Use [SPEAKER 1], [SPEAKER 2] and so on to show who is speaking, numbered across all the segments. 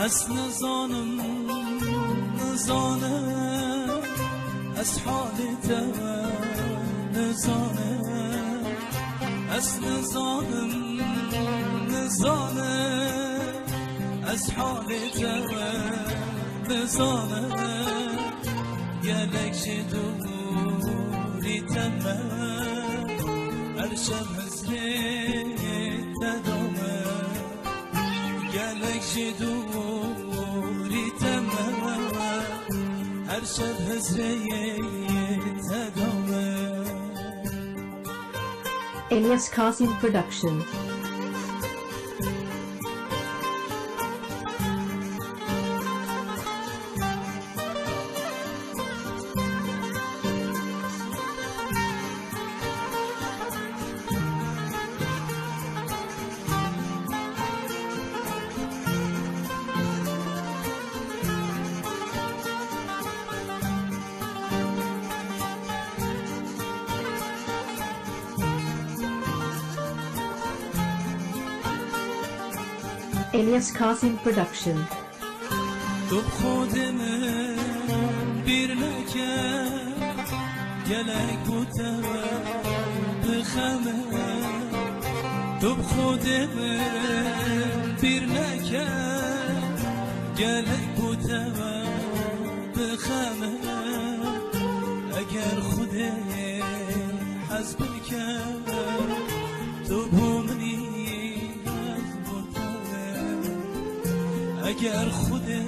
[SPEAKER 1] از نزانم نزانم از حالت نزانم از نزانم نزانم از حالت نزانم گلک دوری تمام هر شب حسرت دامه گلک دوری تمام هر شب حسرت دامه.
[SPEAKER 2] Elias Qasim Production. Elias Qasim Production.
[SPEAKER 1] تو خودم بیر نکرد گلک بودم بخمه تو خودم بیر نکرد گلک بودم بخمه اگر خوده حزب کرد تو بومنی اگر خوده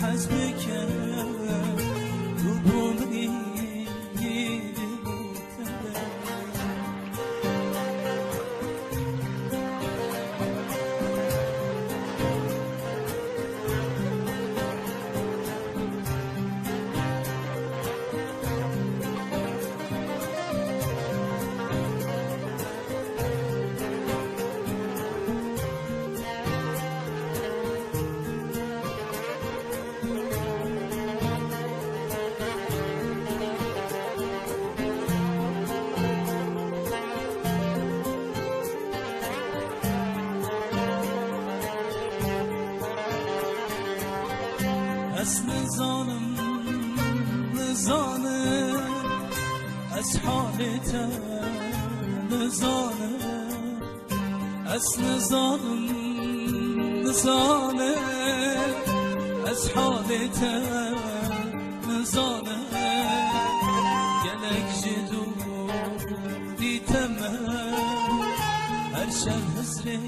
[SPEAKER 1] حزب کرد تو بومنی از نزانم نزانم از حالت نزانم از نزانم نزانم از حالت نزانم گلک جدو دیتم هر شب حسره